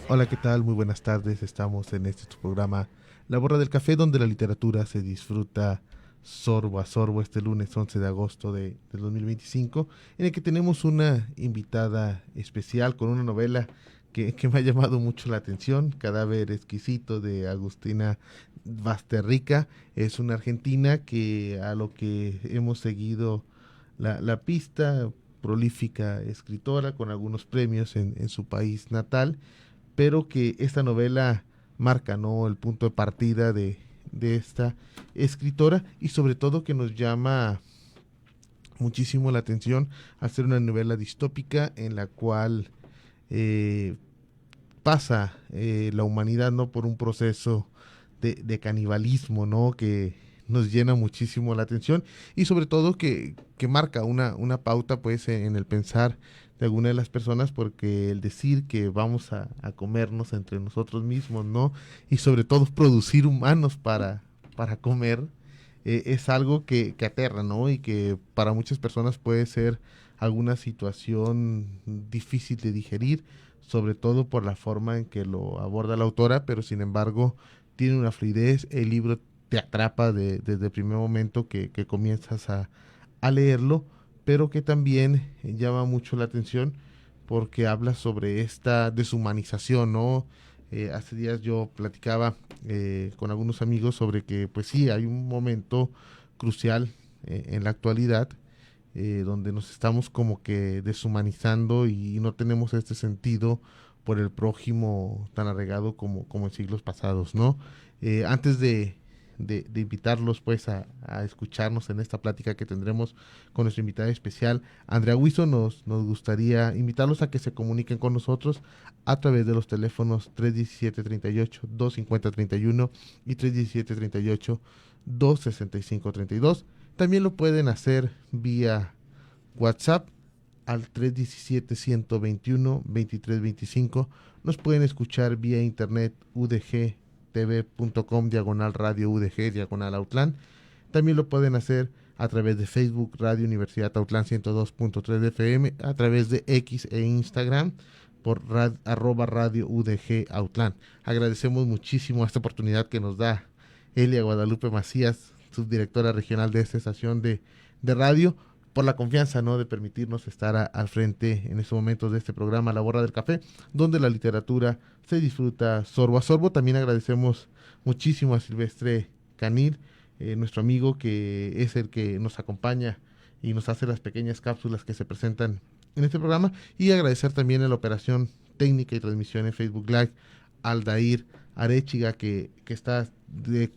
Hola, ¿qué tal? Muy buenas tardes. Estamos en este tu programa La Borra del Café, donde la literatura se disfruta sorbo a sorbo este lunes 11 de agosto del 2025, en el que tenemos una invitada especial con una novela que me ha llamado mucho la atención, Cadáver Exquisito de Agustina Basterrica. Es una argentina que a lo que hemos seguido la pista, prolífica escritora con algunos premios en su país natal, pero que esta novela marca, ¿no?, el punto de partida de esta escritora, y sobre todo que nos llama muchísimo la atención hacer una novela distópica en la cual eh, pasa la humanidad, ¿no?, por un proceso de canibalismo, ¿no?, que nos llena muchísimo la atención, y sobre todo que marca una pauta pues en el pensar de alguna de las personas, porque el decir que vamos a comernos entre nosotros mismos, ¿no?, y sobre todo producir humanos para comer, es algo que aterra, ¿no?, y que para muchas personas puede ser alguna situación difícil de digerir, sobre todo por la forma en que lo aborda la autora, pero sin embargo tiene una fluidez, el libro te atrapa desde el primer momento que comienzas a leerlo, pero que también llama mucho la atención porque habla sobre esta deshumanización, ¿no? Hace días yo platicaba con algunos amigos sobre que, pues sí, hay un momento crucial en la actualidad, donde nos estamos como que deshumanizando y no tenemos este sentido por el prójimo tan arraigado como en siglos pasados, ¿no? Antes de invitarlos pues a escucharnos en esta plática que tendremos con nuestra invitada especial, Andrea Huizo, nos gustaría invitarlos a que se comuniquen con nosotros a través de los teléfonos 317-38-250-31 y 317-38-265-32. También lo pueden hacer vía WhatsApp al 317-121-2325. Nos pueden escuchar vía internet udgtv.com diagonal radio udg diagonal Autlán. También lo pueden hacer a través de Facebook Radio Universidad Autlán 102.3 FM, a través de X e Instagram por @radio UDG Autlán. Agradecemos muchísimo esta oportunidad que nos da Elia Guadalupe Macías, subdirectora regional de esta estación de radio, por la confianza, ¿no?, de permitirnos estar al frente en estos momentos de este programa La Borra del Café, donde la literatura se disfruta sorbo a sorbo. También agradecemos muchísimo a Silvestre Canil, nuestro amigo, que es el que nos acompaña y nos hace las pequeñas cápsulas que se presentan en este programa, y agradecer también a la operación técnica y transmisión en Facebook Live, Aldair Arechiga, que está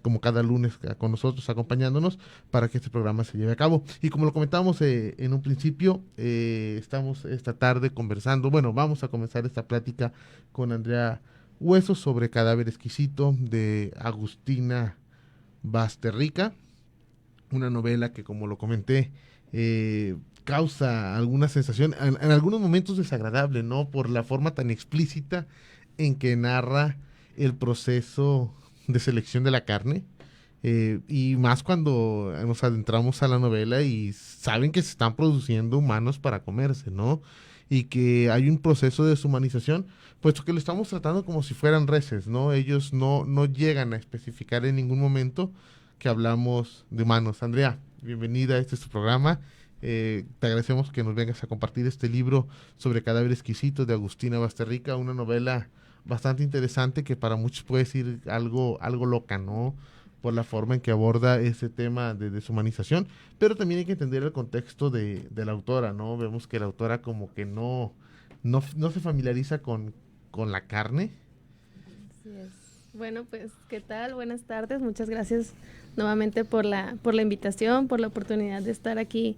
como cada lunes con nosotros acompañándonos para que este programa se lleve a cabo. Y como lo comentábamos en un principio, estamos esta tarde conversando, bueno, vamos a comenzar esta plática con Andrea Hueso sobre Cadáver Exquisito de Agustina Basterrica, una novela que, como lo comenté, causa alguna sensación, en algunos momentos desagradable, ¿no?, por la forma tan explícita en que narra el proceso de selección de la carne, y más cuando nos adentramos a la novela y saben que se están produciendo humanos para comerse, ¿no? Y que hay un proceso de deshumanización, puesto que lo estamos tratando como si fueran reses, ¿no? Ellos no llegan a especificar en ningún momento que hablamos de humanos. Andrea, bienvenida, este es tu programa. Te agradecemos que nos vengas a compartir este libro sobre Cadáver Exquisito de Agustina Basterrica, una novela bastante interesante que para muchos puede ser algo loca, ¿no?, por la forma en que aborda ese tema de deshumanización, pero también hay que entender el contexto de la autora, ¿no? Vemos que la autora como que no se familiariza con la carne. Así es. Bueno, pues, ¿qué tal? Buenas tardes. Muchas gracias nuevamente por la invitación, por la oportunidad de estar aquí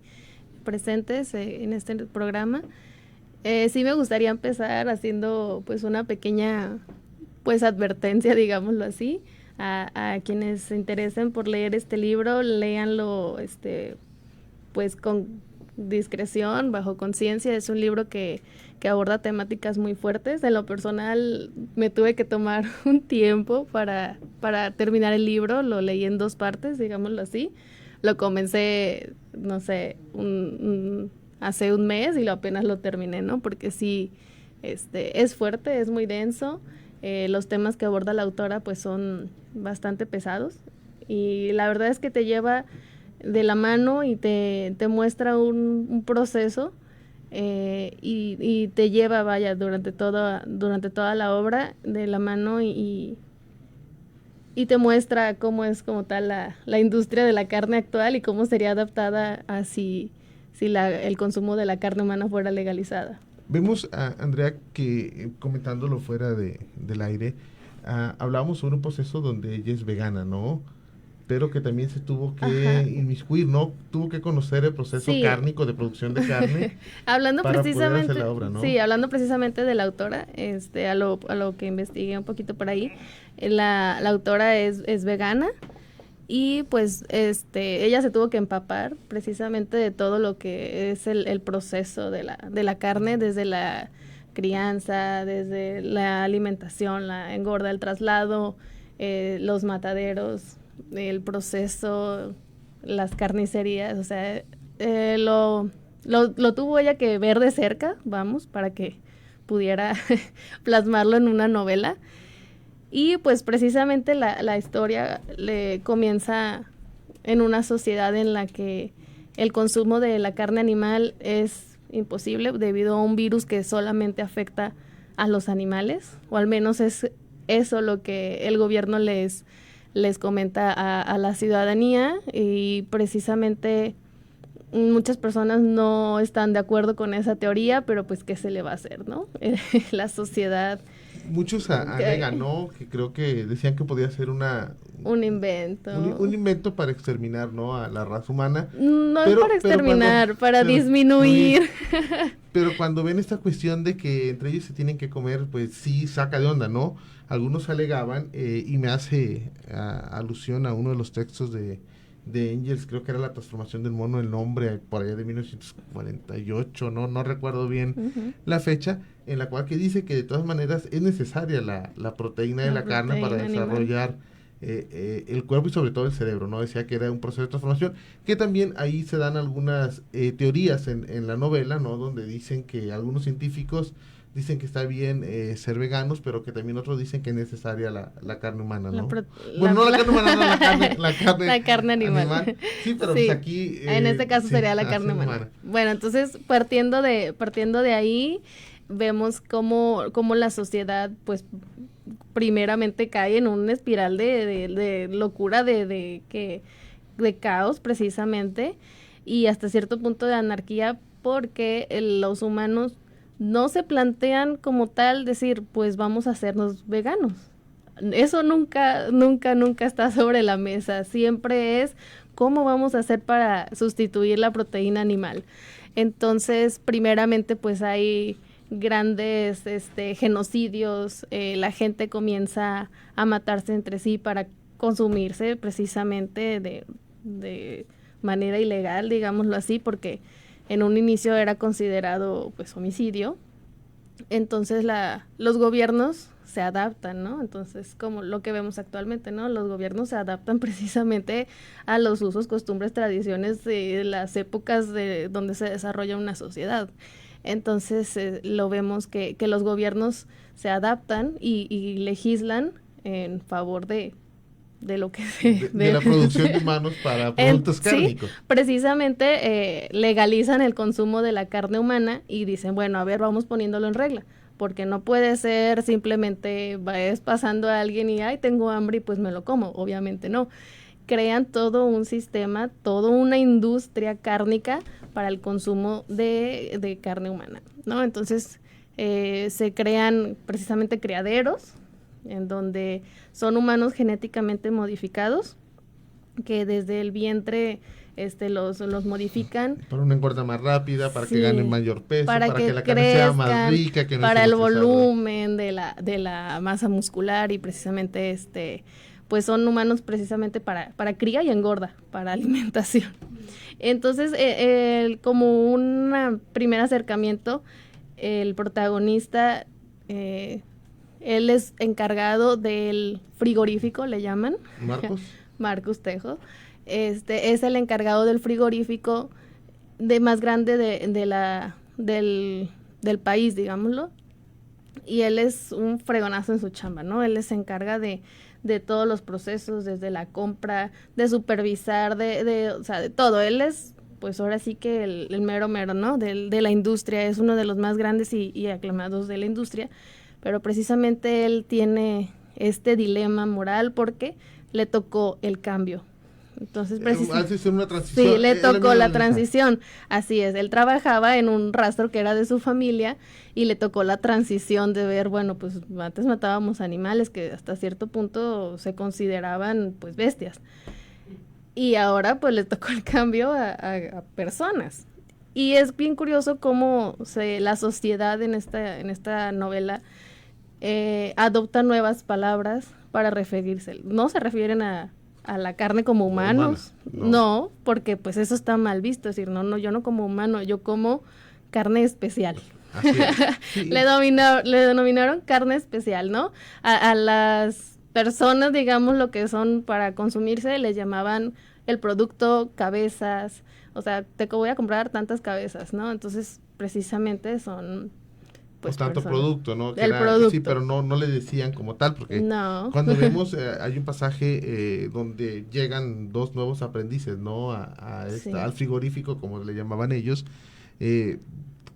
presentes en este programa. Sí me gustaría empezar haciendo pues una pequeña pues advertencia, digámoslo así, a quienes se interesen por leer este libro, léanlo pues con discreción, bajo conciencia. Es un libro que aborda temáticas muy fuertes. En lo personal me tuve que tomar un tiempo para terminar el libro. Lo leí en 2 partes, digámoslo así. Lo comencé, no sé, hace un mes y apenas lo terminé, ¿no? Porque sí, Es fuerte, es muy denso. Los temas que aborda la autora pues son bastante pesados y la verdad es que te lleva de la mano y te muestra un proceso y te lleva, vaya, durante toda la obra de la mano y te muestra cómo es como tal la industria de la carne actual y cómo sería adaptada a si el consumo de la carne humana fuera legalizada. Vemos a Andrea que, comentándolo fuera del aire, hablábamos sobre un proceso donde ella es vegana, ¿no? Pero que también se tuvo que inmiscuir, ¿no? Tuvo que conocer el proceso cárnico de producción de carne hablando para precisamente, poder hacer la obra, ¿no? Sí, hablando precisamente de la autora, a lo que investigué un poquito por ahí, la autora es vegana y pues ella se tuvo que empapar precisamente de todo lo que es el proceso de la carne, desde la crianza, desde la alimentación, la engorda, el traslado, los mataderos, el proceso, las carnicerías, o sea, lo tuvo ella que ver de cerca, vamos, para que pudiera plasmarlo en una novela. Y pues precisamente la historia le comienza en una sociedad en la que el consumo de la carne animal es imposible debido a un virus que solamente afecta a los animales, o al menos es eso lo que el gobierno les comenta a la ciudadanía, y precisamente muchas personas no están de acuerdo con esa teoría, pero pues ¿qué se le va a hacer, no? La sociedad... Muchos alegan, ¿no? Que creo que decían que podía ser un invento. Un invento para exterminar, ¿no? A la raza humana. No es para exterminar, para disminuir. Pero cuando ven esta cuestión de que entre ellos se tienen que comer, pues sí saca de onda, ¿no? Algunos alegaban, y me hace alusión a uno de los textos de Engels, creo que era La transformación del mono, el nombre, por allá de 1948, no recuerdo bien la fecha, en la cual que dice que de todas maneras es necesaria la proteína de la carne para desarrollar el cuerpo y sobre todo el cerebro, ¿no? Decía que era un proceso de transformación, que también ahí se dan algunas teorías en la novela, ¿no? Donde dicen que algunos científicos dicen que está bien ser veganos, pero que también otros dicen que es necesaria la carne humana, ¿no? La carne humana, no, la carne animal. Sí, pero sí, pues aquí... en este caso sería la carne humana. Bueno, entonces, partiendo de ahí, vemos cómo la sociedad, pues, primeramente cae en una espiral de locura, de caos, precisamente, y hasta cierto punto de anarquía, porque los humanos no se plantean como tal decir, pues vamos a hacernos veganos. Eso nunca está sobre la mesa. Siempre es cómo vamos a hacer para sustituir la proteína animal. Entonces, primeramente, pues hay grandes genocidios. La gente comienza a matarse entre sí para consumirse precisamente de manera ilegal, digámoslo así, porque en un inicio era considerado pues homicidio. Entonces los gobiernos se adaptan, ¿no? Entonces, como lo que vemos actualmente, ¿no? Los gobiernos se adaptan precisamente a los usos, costumbres, tradiciones de las épocas de donde se desarrolla una sociedad. Entonces, lo vemos que los gobiernos se adaptan y legislan en favor de lo que de la producción de humanos para productos cárnicos. Sí, precisamente legalizan el consumo de la carne humana y dicen, bueno, a ver, vamos poniéndolo en regla, porque no puede ser simplemente vas pasando a alguien y, ay, tengo hambre y pues me lo como, obviamente no. Crean todo un sistema, toda una industria cárnica para el consumo de carne humana, ¿no? Entonces, se crean precisamente criaderos, en donde son humanos genéticamente modificados, que desde el vientre los modifican. Para una engorda más rápida, para que ganen mayor peso, para que la crezcan, carne sea más rica, que no para el volumen de la masa muscular, y precisamente pues son humanos precisamente para cría y engorda, para alimentación. Entonces, como un primer acercamiento, el protagonista... él es encargado del frigorífico, le llaman. Marcos Tejo. Es el encargado del frigorífico más grande del país, digámoslo. y él es un fregonazo en su chamba, ¿no? Él se encarga de todos los procesos, desde la compra, de supervisar, o sea, de todo. Él es, pues ahora sí que el mero mero, ¿no? De la industria, es uno de los más grandes y aclamados de la industria, pero precisamente él tiene este dilema moral porque le tocó el cambio. Entonces, hace una transición. Sí, le tocó la transición, así es, él trabajaba en un rastro que era de su familia y le tocó la transición de ver, bueno, pues antes matábamos animales que hasta cierto punto se consideraban pues bestias y ahora pues le tocó el cambio a personas. Y es bien curioso cómo la sociedad en esta novela adopta nuevas palabras para referirse. No se refieren a la carne como humanos, no, porque pues eso está mal visto, es decir, no, yo no como humano, yo como carne especial. Así es. Sí. Le denominaron carne especial, ¿no? A las personas, digamos, lo que son para consumirse, les llamaban el producto cabezas, o sea, te voy a comprar tantas cabezas, ¿no? Entonces, precisamente son pues tanto personas. producto, ¿no? Producto. Sí, pero no le decían como tal, porque cuando vemos, hay un pasaje donde llegan dos nuevos aprendices, ¿no? Al frigorífico, como le llamaban ellos, que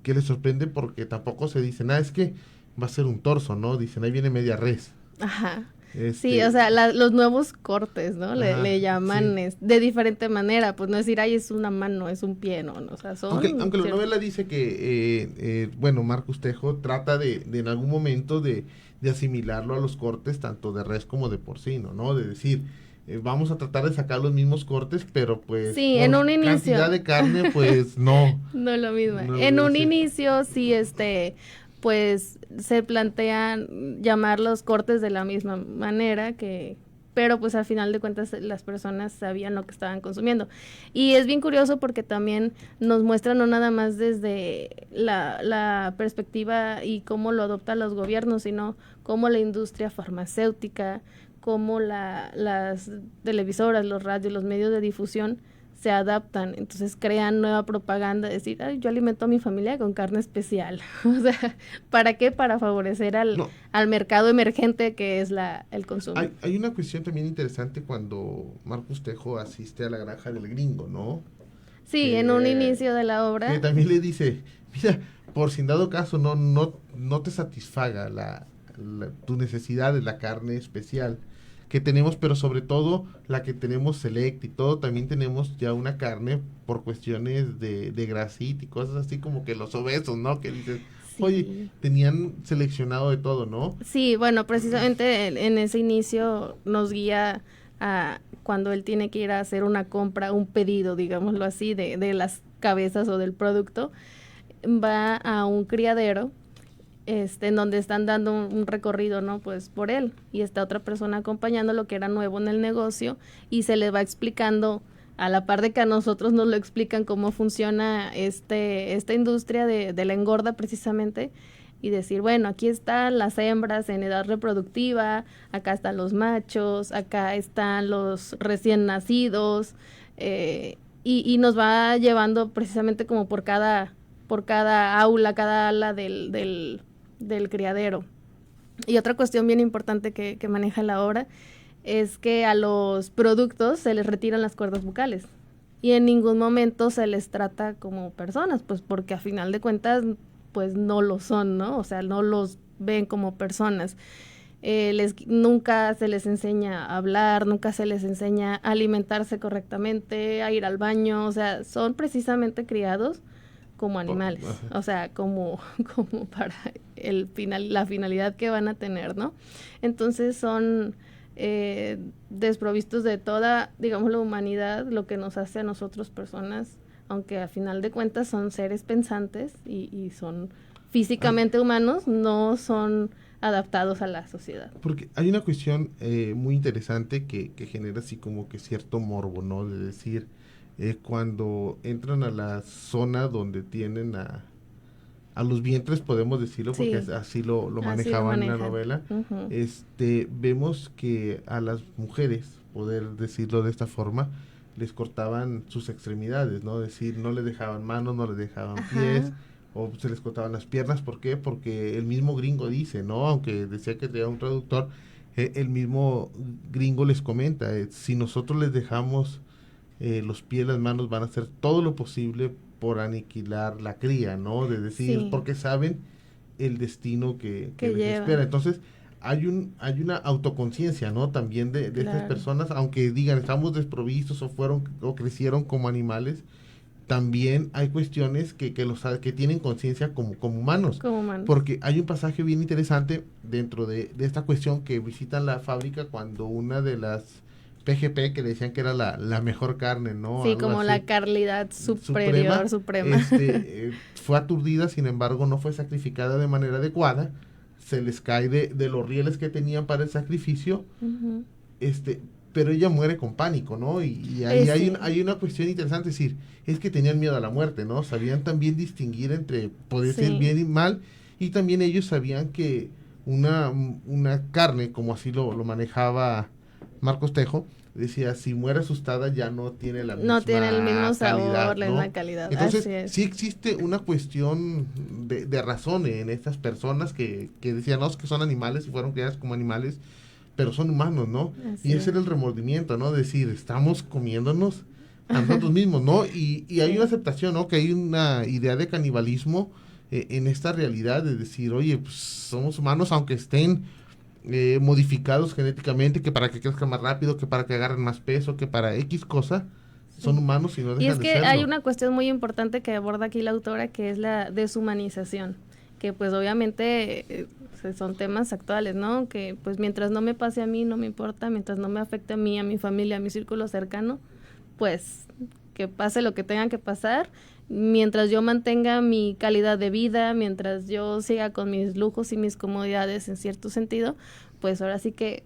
les sorprende porque tampoco se dicen, es que va a ser un torso, ¿no? Dicen, ahí viene media res. Ajá. Sí, o sea, los nuevos cortes, ¿no? Le llaman de diferente manera, pues no decir, es una mano, es un pie, ¿no? O sea, son... Aunque la novela dice que, Marcus Tejo trata de en algún momento de asimilarlo a los cortes, tanto de res como de porcino, ¿no? De decir, vamos a tratar de sacar los mismos cortes, pero pues... Sí, en un inicio. Cantidad de carne, pues no. No lo mismo. En un inicio, sí, pues se plantean llamar los cortes de la misma manera pero pues al final de cuentas las personas sabían lo que estaban consumiendo. Y es bien curioso porque también nos muestran no nada más desde la perspectiva y cómo lo adoptan los gobiernos, sino cómo la industria farmacéutica, cómo las televisoras, los radios, los medios de difusión se adaptan, entonces crean nueva propaganda, decir, yo alimento a mi familia con carne especial. O sea, ¿para qué? Para favorecer al mercado emergente que es el consumo. Hay una cuestión también interesante cuando Marcus Tejo asiste a la granja del gringo, ¿no? Sí, en un inicio de la obra. Que también le dice, mira, por si en dado caso no te satisfaga tu necesidad de la carne especial que tenemos, pero sobre todo la que tenemos select y todo, también tenemos ya una carne por cuestiones de grasita y cosas así como que los obesos, ¿no? Que dices, oye, tenían seleccionado de todo, ¿no? Sí, bueno, precisamente en ese inicio nos guía a cuando él tiene que ir a hacer una compra, un pedido, digámoslo así, de las cabezas o del producto, va a un criadero en donde están dando un recorrido, ¿no? Pues por él, y está otra persona acompañándolo que era nuevo en el negocio y se le va explicando a la par de que a nosotros nos lo explican cómo funciona esta industria de la engorda precisamente, y decir, bueno, aquí están las hembras en edad reproductiva, acá están los machos, acá están los recién nacidos, y nos va llevando precisamente como por cada aula, cada ala del criadero. Y otra cuestión bien importante que maneja la obra es que a los productos se les retiran las cuerdas vocales y en ningún momento se les trata como personas, pues porque a final de cuentas pues no lo son, ¿no? O sea, no los ven como personas. Nunca se les enseña a hablar, nunca se les enseña a alimentarse correctamente, a ir al baño, o sea, son precisamente criados como animales, o sea, como para la finalidad que van a tener, ¿no? Entonces son desprovistos de toda, digamos, la humanidad, lo que nos hace a nosotros personas, aunque a final de cuentas son seres pensantes y son físicamente humanos, no son adaptados a la sociedad. Porque hay una cuestión muy interesante que genera así como que cierto morbo, ¿no? De decir, cuando entran a la zona donde tienen a los vientres, podemos decirlo, porque así lo manejaban en la novela, vemos que a las mujeres, poder decirlo de esta forma, les cortaban sus extremidades, ¿no? Es decir, no les dejaban manos, no les dejaban pies, o se les cortaban las piernas. ¿Por qué? Porque el mismo gringo dice, ¿no? Aunque decía que tenía un traductor, el mismo gringo les comenta, si nosotros les dejamos los pies, las manos, van a hacer todo lo posible por aniquilar la cría, ¿no? De decir, Sí, porque saben el destino que que les espera. llevan, Entonces, hay una autoconciencia, ¿no? También de estas claro. personas, aunque digan, estamos desprovistos o fueron o crecieron como animales, también hay cuestiones que tienen conciencia como humanos. Como humanos. Porque hay un pasaje bien interesante dentro de esta cuestión que visitan la fábrica cuando una de las PGP, que le decían que era la mejor carne, ¿no? Sí, Algo como la así, calidad suprema, superior, suprema. fue aturdida, sin embargo no fue sacrificada de manera adecuada, se les cae de los rieles que tenían para el sacrificio, Ujú. este, pero ella muere con pánico, ¿no? Y ahí Ese, hay una cuestión interesante, es decir, es que tenían miedo a la muerte, ¿no? Sabían también distinguir entre poder ser sí, bien y mal, y también ellos sabían que una carne, como así lo manejaba Marcos Tejo, decía, si muere asustada ya no tiene la no tiene el mismo misma calidad, sabor, la misma ¿no? calidad, Entonces, así sí es. existe una cuestión de razón en estas personas que decían, no, es que son animales y fueron criadas como animales, pero son humanos, ¿no? Y Así ese es. era el remordimiento, ¿no? Decir, estamos comiéndonos a nosotros mismos, ¿no? Y hay una Sí. aceptación, ¿no? Que hay una idea de canibalismo en esta realidad, de decir, oye, pues somos humanos, aunque estén modificados genéticamente, que para que crezcan más rápido, que para que agarren más peso, que para X cosa, son Sí. humanos y no Y dejan es de que hay serlo. una cuestión muy importante que aborda aquí la autora, que es la deshumanización, que pues obviamente son temas actuales, ¿no? Que pues mientras no me pase a mí, no me importa, mientras no me afecte a mí, a mi familia, a mi círculo cercano, pues que pase lo que tenga que pasar, mientras yo mantenga mi calidad de vida, mientras yo siga con mis lujos y mis comodidades en cierto sentido, pues ahora sí que,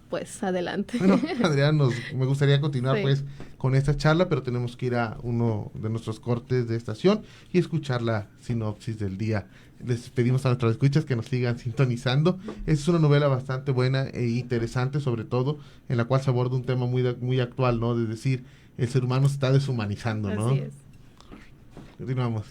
pues adelante. Bueno, Adrián, me gustaría continuar Sí, pues con esta charla, pero tenemos que ir a uno de nuestros cortes de estación y escuchar la sinopsis del día. Les pedimos a nuestros escuchas que nos sigan sintonizando. Es una novela bastante buena e interesante, sobre todo, en la cual se aborda un tema muy actual, ¿no? De decir, el ser humano se está deshumanizando, así ¿no? es. Continuamos.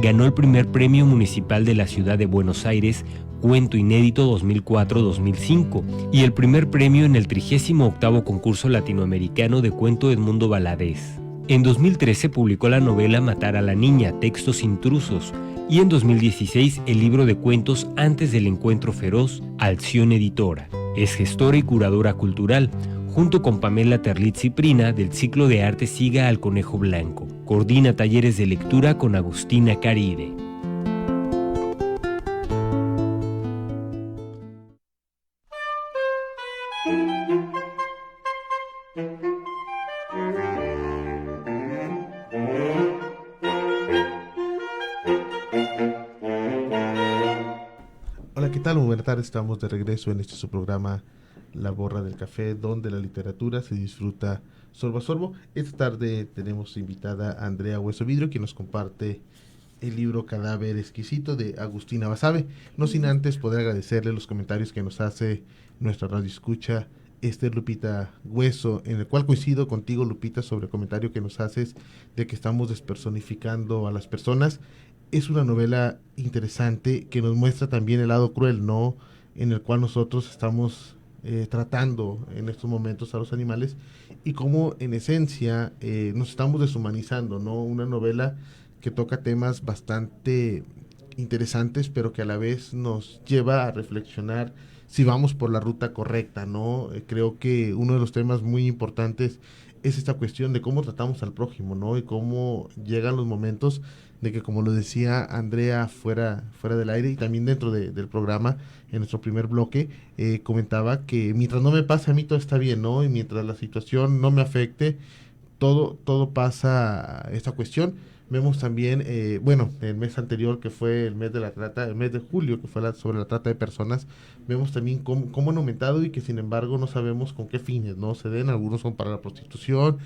ganó el primer premio municipal de la ciudad de Buenos Aires, Cuento Inédito 2004-2005, y el primer premio en el 38º concurso latinoamericano de cuento Edmundo Valadez. En 2013 publicó la novela Matar a la niña, textos intrusos, y en 2016 el libro de cuentos Antes del encuentro feroz, Alción Editora. Es gestora y curadora cultural, junto con Pamela Terlitz-Ciprina del ciclo de arte Siga al Conejo Blanco. Coordina talleres de lectura con Agustina Caride. Hola, ¿qué tal? Muy buenas tardes, estamos de regreso en su programa La Borra del Café, donde la literatura se disfruta sorbo a sorbo. Esta tarde tenemos invitada a Andrea Hueso Vidrio, quien nos comparte el libro Cadáver Exquisito de Agustina Basabe. No sin antes poder agradecerle los comentarios que nos hace nuestra radio escucha Lupita Hueso, en el cual coincido contigo, Lupita, sobre el comentario que nos haces de que estamos despersonificando a las personas. Es una novela interesante que nos muestra también el lado cruel, ¿no?, en el cual nosotros estamos tratando en estos momentos a los animales, y cómo en esencia nos estamos deshumanizando, ¿no? Una novela que toca temas bastante interesantes, pero que a la vez nos lleva a reflexionar si vamos por la ruta correcta, ¿no? Creo que uno de los temas muy importantes es esta cuestión de cómo tratamos al prójimo, ¿no? Y cómo llegan los momentos de que, como lo decía Andrea fuera del aire y también dentro del programa, en nuestro primer bloque, comentaba que mientras no me pase a mí todo está bien, ¿no? Y mientras la situación no me afecte, todo pasa esta cuestión. Vemos también, el mes anterior, que fue el mes de la trata, el mes de julio, que fue sobre la trata de personas, vemos también cómo han aumentado y que sin embargo no sabemos con qué fines, ¿no? Se den, algunos son para la prostitución,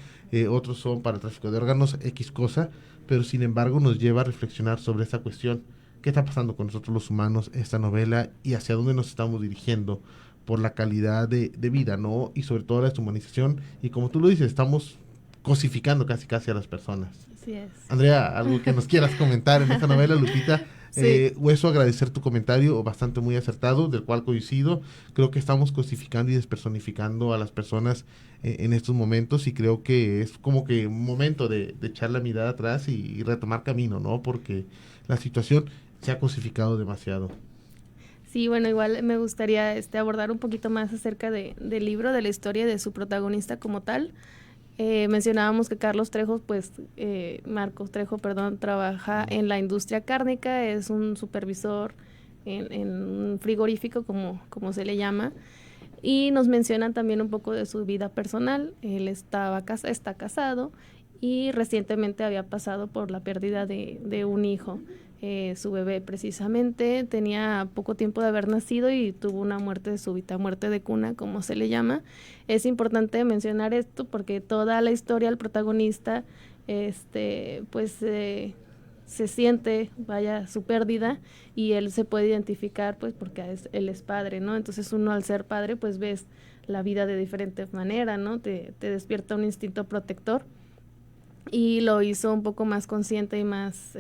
otros son para el tráfico de órganos, X cosa, pero sin embargo nos lleva a reflexionar sobre esta cuestión. ¿Qué está pasando con nosotros los humanos, esta novela, y hacia dónde nos estamos dirigiendo por la calidad de vida, ¿no? Y sobre todo la deshumanización, y como tú lo dices, estamos cosificando casi a las personas. Así es. Andrea, algo que nos quieras comentar en esta novela, Lupita. Sí. Hueso, agradecer tu comentario, bastante muy acertado, del cual coincido. Creo que estamos cosificando y despersonificando a las personas en estos momentos, y creo que es como que un momento de echar la mirada atrás y retomar camino, ¿no? Porque la situación se ha cosificado demasiado. Sí, bueno, igual me gustaría abordar un poquito más acerca del libro, de la historia de su protagonista como tal. Mencionábamos que Marcos Trejo, trabaja en la industria cárnica, es un supervisor en un frigorífico, como se le llama, y nos mencionan también un poco de su vida personal. Él está casado y recientemente había pasado por la pérdida de un hijo. Su bebé precisamente tenía poco tiempo de haber nacido y tuvo una muerte súbita, muerte de cuna, como se le llama. Es importante mencionar esto porque toda la historia, el protagonista, se siente, su pérdida, y él se puede identificar, pues, porque él es padre, ¿no? Entonces uno, al ser padre, pues ves la vida de diferente manera, ¿no? Te despierta un instinto protector, y lo hizo un poco más consciente y más,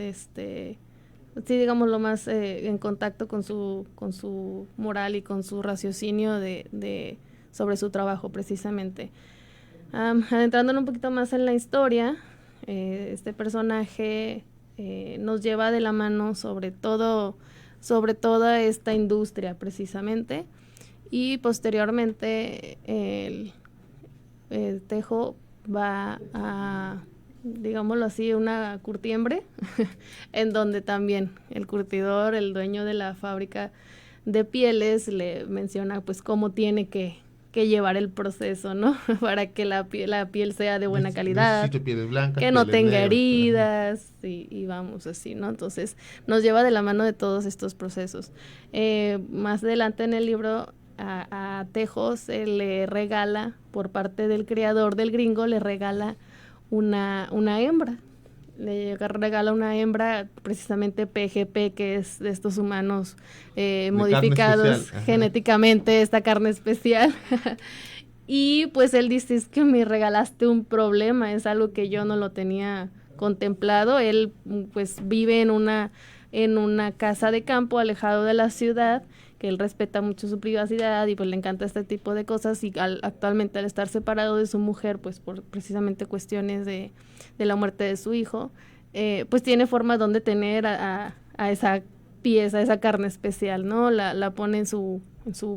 sí, digámoslo, más en contacto con su moral y con su raciocinio sobre su trabajo, precisamente. Adentrándonos un poquito más en la historia, este personaje nos lleva de la mano sobre toda esta industria, precisamente, y posteriormente el Tejo va a, digámoslo así, una curtiembre, en donde también el curtidor, el dueño de la fábrica de pieles, le menciona pues cómo tiene que llevar el proceso, ¿no? Para que la piel sea de buena calidad, pieles blancas, que no tenga negras, heridas, y vamos así, ¿no? Entonces nos lleva de la mano de todos estos procesos. Más adelante en el libro, a Tejo se le regala, por parte del creador del Gringo, le regala una hembra. Le regala una hembra, precisamente PGP, que es de estos humanos modificados genéticamente, esta carne especial. Y pues él dice, es que me regalaste un problema, es algo que yo no lo tenía contemplado. Él pues vive en una casa de campo alejado de la ciudad, que él respeta mucho su privacidad y pues le encanta este tipo de cosas, y actualmente al estar separado de su mujer, pues por precisamente cuestiones de la muerte de su hijo, pues tiene forma donde tener a esa pieza, esa carne especial, ¿no? La pone en su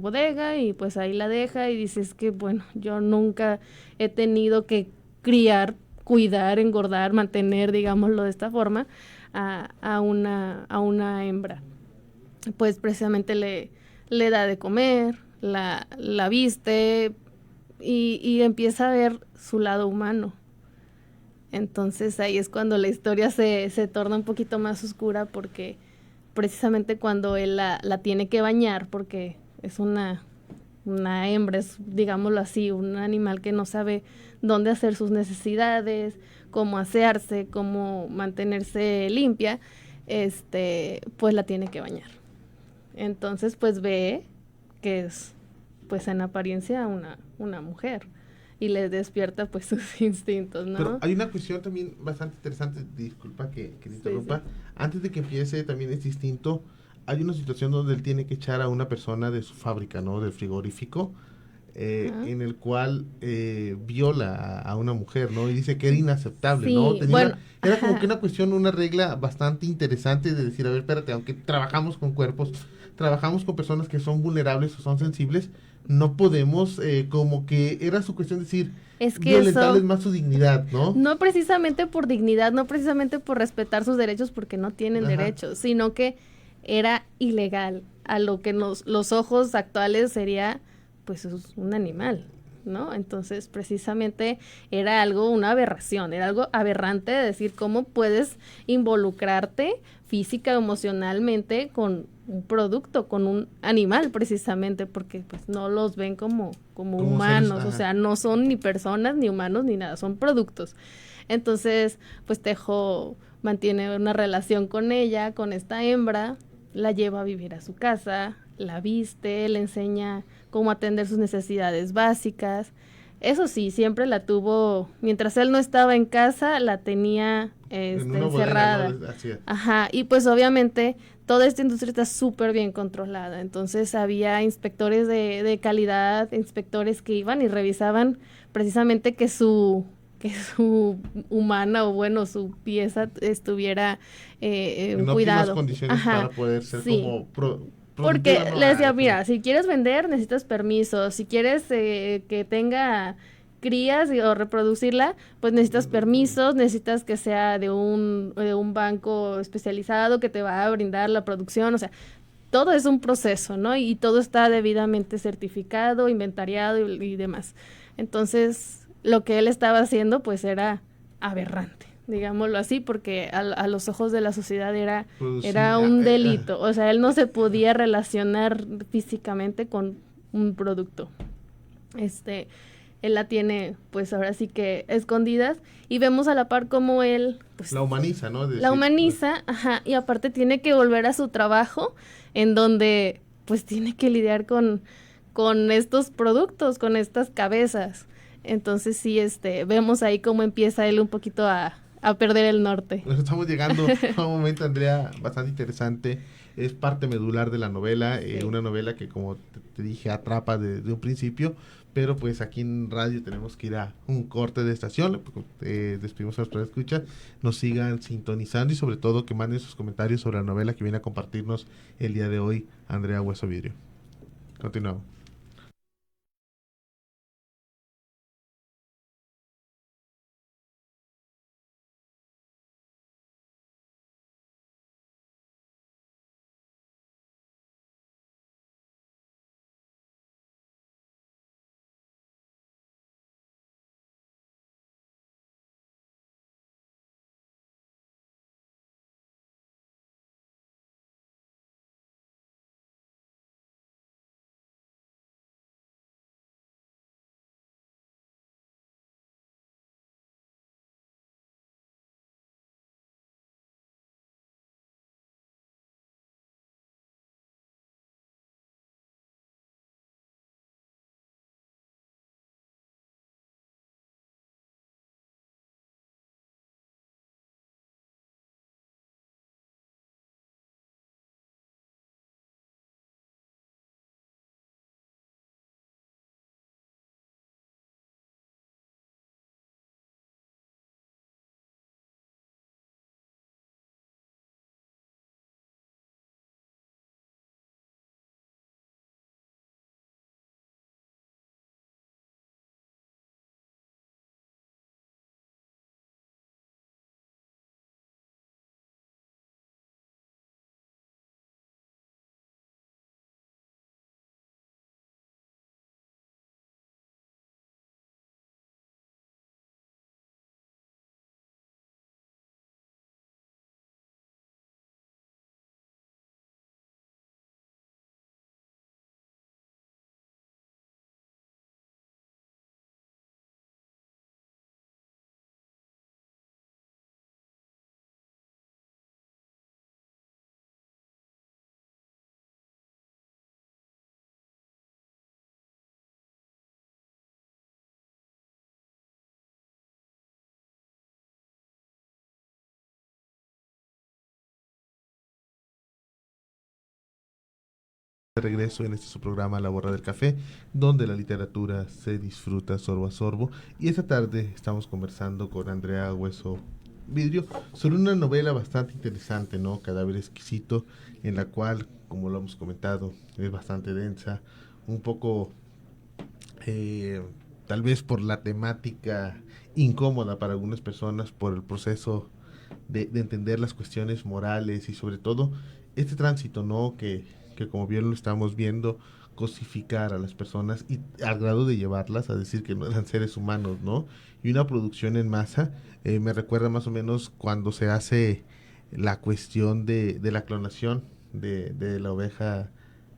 bodega y pues ahí la deja y dices que bueno, yo nunca he tenido que criar, cuidar, engordar, mantener, digámoslo de esta forma, a una hembra. Pues precisamente le da de comer, la viste y empieza a ver su lado humano. Entonces ahí es cuando la historia se torna un poquito más oscura, porque precisamente cuando él la tiene que bañar, porque es una hembra, es, digámoslo así, un animal que no sabe dónde hacer sus necesidades, cómo asearse, cómo mantenerse limpia, pues la tiene que bañar. Entonces pues ve que es pues en apariencia una mujer, y le despierta pues sus instintos, ¿no? Pero hay una cuestión también bastante interesante, disculpa que te interrumpa. Sí. Antes de que empiece también es distinto, hay una situación donde él tiene que echar a una persona de su fábrica, ¿no? Del frigorífico, en el cual viola a una mujer, ¿no? Y dice que era inaceptable, sí, ¿no? Era como que una cuestión, una regla bastante interesante de decir, a ver, espérate, aunque trabajamos con cuerpos, trabajamos con personas que son vulnerables o son sensibles, no podemos, como que era su cuestión de decir, es que violentarles más su dignidad, ¿no? No precisamente por dignidad, no precisamente por respetar sus derechos, porque no tienen derechos, sino que era ilegal, a lo que los ojos actuales sería pues un animal, ¿no? Entonces precisamente era una aberración, era algo aberrante de decir cómo puedes involucrarte física o emocionalmente con un producto, con un animal, precisamente porque pues no los ven como humanos, seres, o sea, no son ni personas, ni humanos, ni nada, son productos. Entonces, pues Tejo mantiene una relación con ella, con esta hembra, la lleva a vivir a su casa, la viste, le enseña cómo atender sus necesidades básicas. Eso sí, siempre la tuvo, mientras él no estaba en casa, la tenía encerrada. Bodega, ¿no? Así es. Ajá, y pues obviamente toda esta industria está súper bien controlada, entonces había inspectores de calidad, inspectores que iban y revisaban precisamente que su humana, o bueno, su pieza estuviera en cuidado. Condiciones para poder ser como porque le decía, mira, si quieres vender necesitas permiso, si quieres que tenga crías o reproducirla, pues necesitas permisos, necesitas que sea de un banco especializado que te va a brindar la producción, o sea, todo es un proceso, ¿no? Y todo está debidamente certificado, inventariado y demás. Entonces, lo que él estaba haciendo pues era aberrante, digámoslo así, porque a los ojos de la sociedad era un delito, o sea, él no se podía relacionar físicamente con un producto. Él la tiene pues ahora sí que escondidas, y vemos a la par como él pues la humaniza, ¿no? La humaniza, ajá, y aparte tiene que volver a su trabajo, en donde pues tiene que lidiar con estos productos, con estas cabezas. Entonces sí, vemos ahí cómo empieza él un poquito a perder el norte. Estamos llegando a un momento, Andrea, bastante interesante. Es parte medular de la novela, sí. Una novela que, como te dije, atrapa de un principio, pero pues aquí en radio tenemos que ir a un corte de estación. Despedimos a nuestros escuchas, nos sigan sintonizando y sobre todo que manden sus comentarios sobre la novela que viene a compartirnos el día de hoy Andrea Hueso Vidrio. Continuamos. De regreso en este su programa La Borra del Café, donde la literatura se disfruta sorbo a sorbo. Y esta tarde estamos conversando con Andrea Hueso Vidrio sobre una novela bastante interesante, ¿no? Cadáver exquisito, en la cual, como lo hemos comentado, es bastante densa, un poco tal vez por la temática incómoda para algunas personas, por el proceso de entender las cuestiones morales y sobre todo este tránsito, ¿no? Que como bien lo estamos viendo, cosificar a las personas y al grado de llevarlas a decir que no eran seres humanos, ¿no? Y una producción en masa, me recuerda más o menos cuando se hace la cuestión de la clonación de la oveja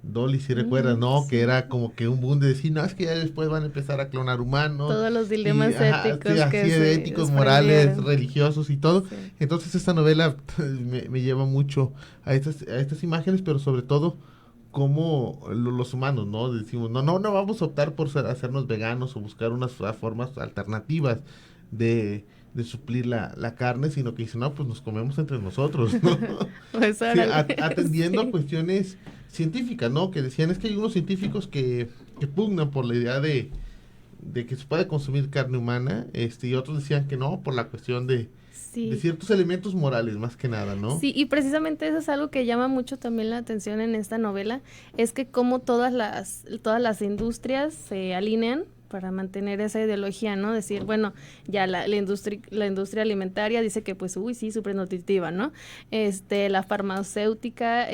Dolly, si recuerdas, ¿no? Sí. Que era como que un boom de decir, no, es que ya después van a empezar a clonar humanos. Todos los dilemas éticos sí, que así se éticos, morales, desprendieron. religiosos y todo. Sí. Entonces esta novela me lleva mucho a estas imágenes, pero sobre todo como los humanos, ¿no? Decimos, no vamos a optar por hacernos veganos o buscar unas formas alternativas de suplir la carne, sino que dicen, no, pues nos comemos entre nosotros, ¿no? Pues, Sí, órale, atendiendo sí. a cuestiones científicas, ¿no? Que decían, es que hay unos científicos que pugnan por la idea de que se puede consumir carne humana, y otros decían que no, por la cuestión de Sí. ciertos elementos morales, más que nada, ¿no? Sí, y precisamente eso es algo que llama mucho también la atención en esta novela, es que como todas las industrias se alinean para mantener esa ideología, ¿no? Decir, bueno, ya la industria alimentaria dice que pues, uy, sí, súper nutritiva, ¿no? La farmacéutica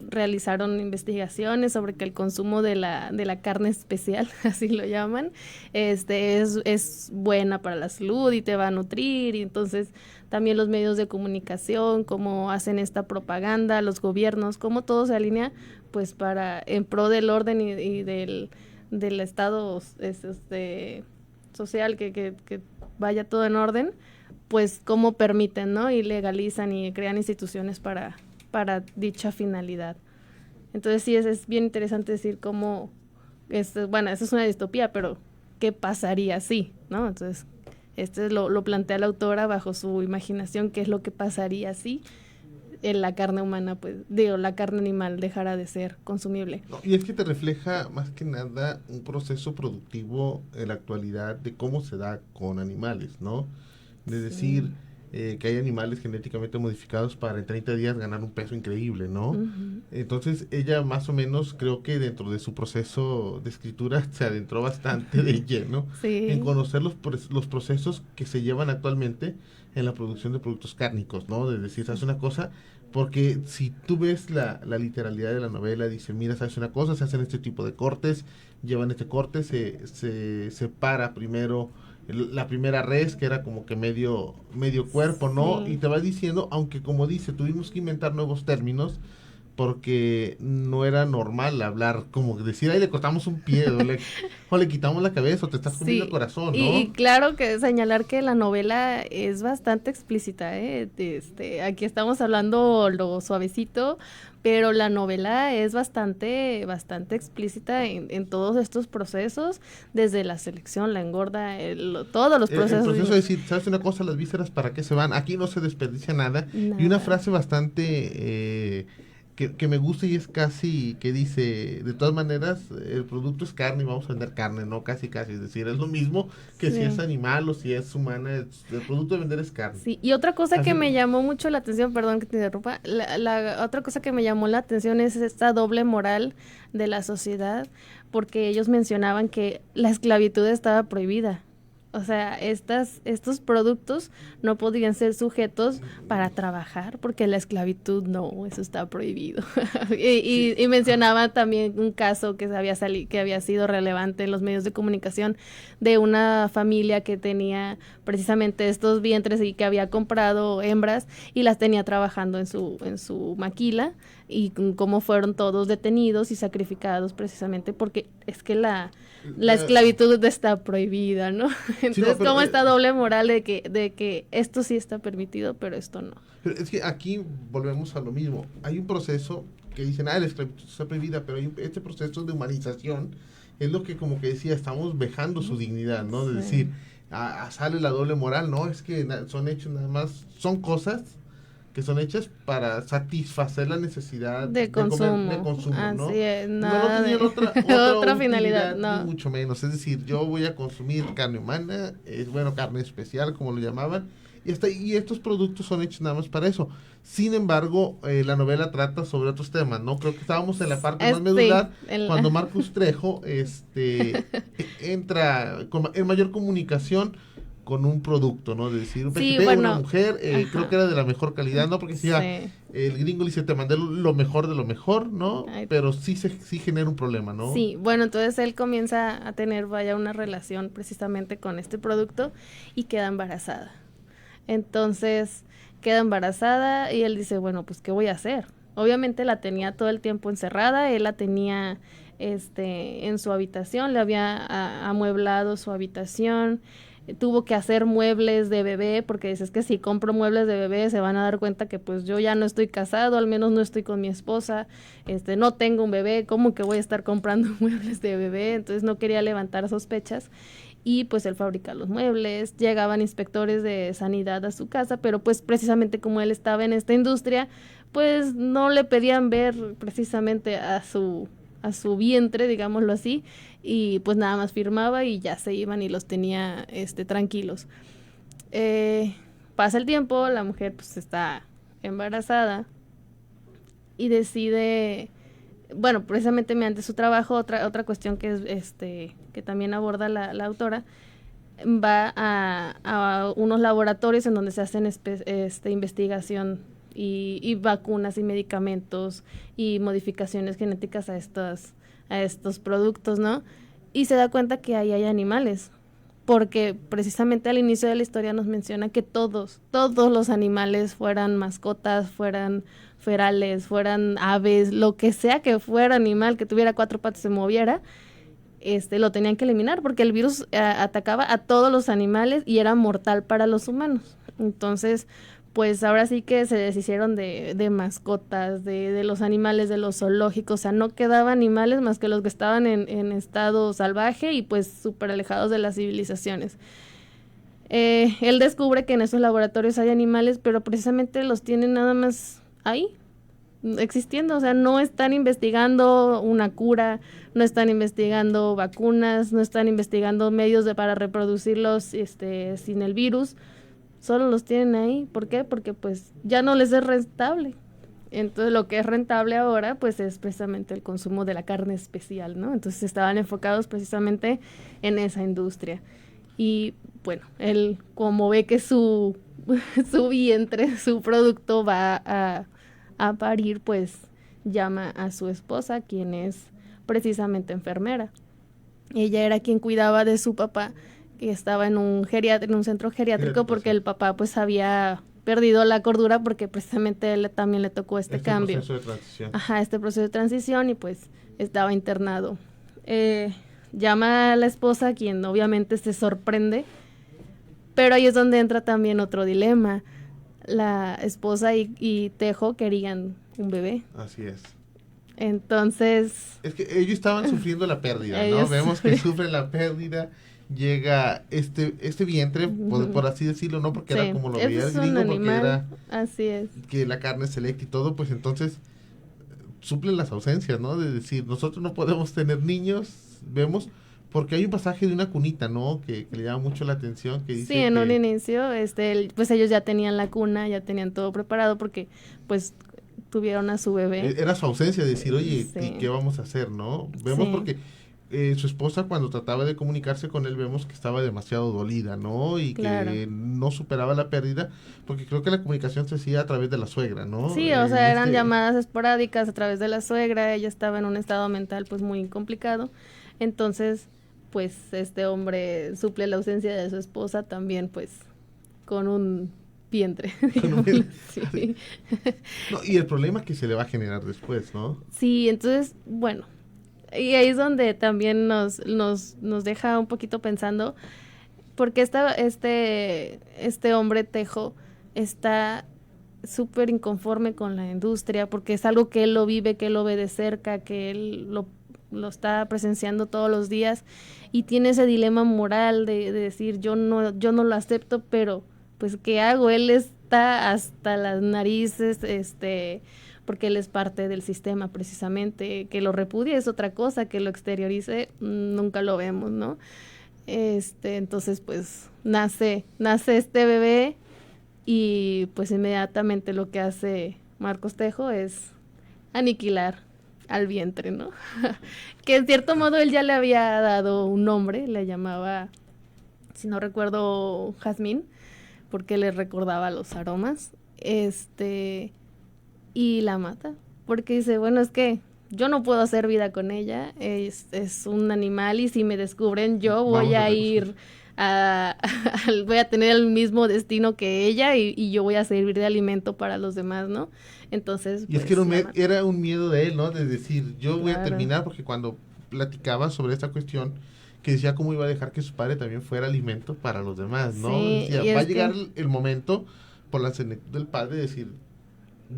realizaron investigaciones sobre que el consumo de la carne especial, así lo llaman, es buena para la salud y te va a nutrir, y entonces también los medios de comunicación, cómo hacen esta propaganda, los gobiernos, cómo todo se alinea, pues para, en pro del orden y del estado social, que vaya todo en orden, pues cómo permiten, ¿no? Y legalizan y crean instituciones para dicha finalidad. Entonces sí, es bien interesante decir cómo, bueno, eso es una distopía, pero ¿qué pasaría si, ¿no? Entonces, lo plantea la autora bajo su imaginación, qué es lo que pasaría si la carne humana, pues, la carne animal dejara de ser consumible. No, y es que te refleja más que nada un proceso productivo en la actualidad de cómo se da con animales, ¿no? De decir que hay animales genéticamente modificados para en 30 días ganar un peso increíble, ¿no? Uh-huh. Entonces ella más o menos creo que dentro de su proceso de escritura se adentró bastante de lleno Sí. en conocer los procesos que se llevan actualmente en la producción de productos cárnicos, ¿no? De decir, ¿sabes una cosa? Porque si tú ves la literalidad de la novela, dice, mira, ¿sabes una cosa? Se hacen este tipo de cortes, llevan este corte, se separa primero la primera res, que era como que medio cuerpo, ¿no? Sí. Y te va diciendo, aunque como dice, tuvimos que inventar nuevos términos, porque no era normal hablar, como decir, ahí le cortamos un pie, o le quitamos la cabeza, o te estás comiendo el corazón, ¿no? Y claro que señalar que la novela es bastante explícita, aquí estamos hablando lo suavecito, pero la novela es bastante explícita en todos estos procesos, desde la selección, la engorda, todos los procesos. El proceso de decir, ¿sabes una cosa? Las vísceras, ¿para qué se van? Aquí no se desperdicia nada. Nada. Y una frase bastante que me gusta y es casi que dice, de todas maneras, el producto es carne y vamos a vender carne, ¿no? Casi, es decir, es lo mismo que si es animal o si es humana, el producto de vender es carne. Sí, y otra cosa que Así me llamó mucho la atención, perdón que te interrumpa, la otra cosa que me llamó la atención es esta doble moral de la sociedad, porque ellos mencionaban que la esclavitud estaba prohibida. O sea, estos productos no podían ser sujetos para trabajar porque la esclavitud no, eso está prohibido. y mencionaba también un caso que había sido relevante en los medios de comunicación de una familia que tenía precisamente estos vientres y que había comprado hembras y las tenía trabajando en su maquila, y cómo fueron todos detenidos y sacrificados precisamente porque es que la esclavitud está prohibida, ¿no? Entonces, sí, no, como esta doble moral de que esto sí está permitido, pero esto no. Pero es que aquí volvemos a lo mismo. Hay un proceso que dicen, la esclavitud está prohibida, pero hay este proceso de humanización es lo que, como que decía, estamos vejando su dignidad, ¿no? De decir, sale la doble moral, ¿no? Es que son hechos nada más, son cosas que son hechas para satisfacer la necesidad de consumo, ¿no? Así es, No tenían otra otra finalidad, no. Ni mucho menos. Es decir, yo voy a consumir carne humana, carne especial, como lo llamaban, y estos productos son hechos nada más para eso. Sin embargo, la novela trata sobre otros temas, ¿no? Creo que estábamos en la parte más medular, cuando Marcus Trejo entra en mayor comunicación con un producto, ¿no? De decir, una mujer, creo que era de la mejor calidad, ¿no? Porque decía, el gringo le dice, te mandé lo mejor de lo mejor, ¿no? Pero sí genera un problema, ¿no? Sí, bueno, entonces él comienza a tener, una relación precisamente con este producto y queda embarazada. Entonces, queda embarazada y él dice, bueno, pues, ¿qué voy a hacer? Obviamente la tenía todo el tiempo encerrada, él la tenía en su habitación, le había amueblado su habitación, tuvo que hacer muebles de bebé, porque dices que si compro muebles de bebé se van a dar cuenta que pues yo ya no estoy casado, al menos no estoy con mi esposa, no tengo un bebé, ¿cómo que voy a estar comprando muebles de bebé? Entonces no quería levantar sospechas y pues él fabrica los muebles, llegaban inspectores de sanidad a su casa, pero pues precisamente como él estaba en esta industria, pues no le pedían ver precisamente a su vientre, digámoslo así, y pues nada más firmaba y ya se iban y los tenía tranquilos. Pasa el tiempo, la mujer pues está embarazada y decide, precisamente mediante su trabajo, otra cuestión que es que también aborda la autora, va a unos laboratorios en donde se hacen investigación y vacunas y medicamentos y modificaciones genéticas a estos productos, ¿no? Y se da cuenta que ahí hay animales, porque precisamente al inicio de la historia nos menciona que todos los animales, fueran mascotas, fueran ferales, fueran aves, lo que sea que fuera animal, que tuviera 4 patas y se moviera, lo tenían que eliminar, porque el virus atacaba a todos los animales y era mortal para los humanos. Entonces, pues ahora sí que se deshicieron de mascotas, de los animales de los zoológicos, o sea, no quedaban animales más que los que estaban en estado salvaje y pues súper alejados de las civilizaciones. Él descubre que en esos laboratorios hay animales, pero precisamente los tienen nada más ahí, existiendo, o sea, no están investigando una cura, no están investigando vacunas, no están investigando medios para reproducirlos sin el virus. Solo los tienen ahí. ¿Por qué? Porque pues ya no les es rentable. Entonces lo que es rentable ahora pues es precisamente el consumo de la carne especial, ¿no? Entonces estaban enfocados precisamente en esa industria. Y bueno, él como ve que su vientre, su producto va a parir, pues llama a su esposa, quien es precisamente enfermera. Ella era quien cuidaba de su papá, que estaba en un centro geriátrico, porque el papá pues había perdido la cordura, porque precisamente él también le tocó este cambio. Proceso de transición. Ajá, este proceso de transición, y pues estaba internado. Llama a la esposa, quien obviamente se sorprende, pero ahí es donde entra también otro dilema. La esposa y Tejo querían un bebé. Así es. Entonces... Es que ellos estaban sufriendo la pérdida, ¿no? Vemos que sufren la pérdida. Llega este vientre, por así decirlo, ¿no? Porque era como lo veía el gringo, porque era... Así es. Que la carne selecta y todo, pues entonces suplen las ausencias, ¿no? De decir, nosotros no podemos tener niños, vemos... Porque hay un pasaje de una cunita, ¿no? Que le llama mucho la atención, que dice sí, en un inicio, pues ellos ya tenían la cuna, ya tenían todo preparado, porque pues tuvieron a su bebé. Era su ausencia, de decir, oye, sí. ¿qué vamos a hacer, no? Vemos porque su esposa, cuando trataba de comunicarse con él, vemos que estaba demasiado dolida, ¿no? Y claro. que no superaba la pérdida, porque creo que la comunicación se hacía a través de la suegra, ¿no? Sí, o sea, eran llamadas esporádicas a través de la suegra, ella estaba en un estado mental pues muy complicado, entonces pues este hombre suple la ausencia de su esposa también pues con un vientre. Sí. No, y el problema que se le va a generar después, ¿no? Sí, entonces, bueno, y ahí es donde también nos deja un poquito pensando, porque este hombre Tejo está súper inconforme con la industria, porque es algo que él lo vive, que él lo ve de cerca, que él lo está presenciando todos los días, y tiene ese dilema moral de decir yo no lo acepto, pero pues ¿qué hago? Él está hasta las narices, porque él es parte del sistema precisamente. Que lo repudie es otra cosa, que lo exteriorice nunca lo vemos, ¿no? Entonces pues nace este bebé y pues inmediatamente lo que hace Marcos Tejo es aniquilar al vientre, ¿no? Que en cierto modo él ya le había dado un nombre, le llamaba, si no recuerdo, Jazmín, porque le recordaba los aromas, y la mata, porque dice, bueno, es que yo no puedo hacer vida con ella, es un animal y si me descubren yo voy a ir voy a tener el mismo destino que ella y yo voy a servir de alimento para los demás, ¿no? Entonces, y pues, es que era un miedo de él, ¿no? De decir, yo voy a terminar, porque cuando platicaba sobre esta cuestión, que decía cómo iba a dejar que su padre también fuera alimento para los demás, ¿no? Sí, decía, va a llegar el momento, por la senectud del padre, de decir,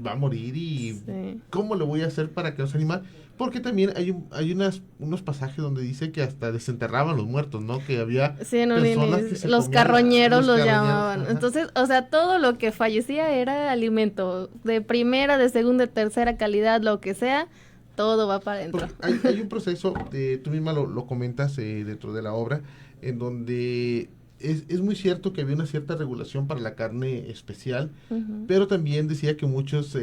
va a morir y sí, ¿cómo le voy a hacer para que no se anima? Porque también hay unos pasajes donde dice que hasta desenterraban los muertos, ¿no? Que había personas que los carroñeros los llamaban. Ajá. Entonces, o sea, todo lo que fallecía era alimento de primera, de segunda, de tercera calidad, lo que sea, todo va para adentro. Hay un proceso, tú misma lo comentas dentro de la obra, en donde es muy cierto que había una cierta regulación para la carne especial, pero también decía que muchos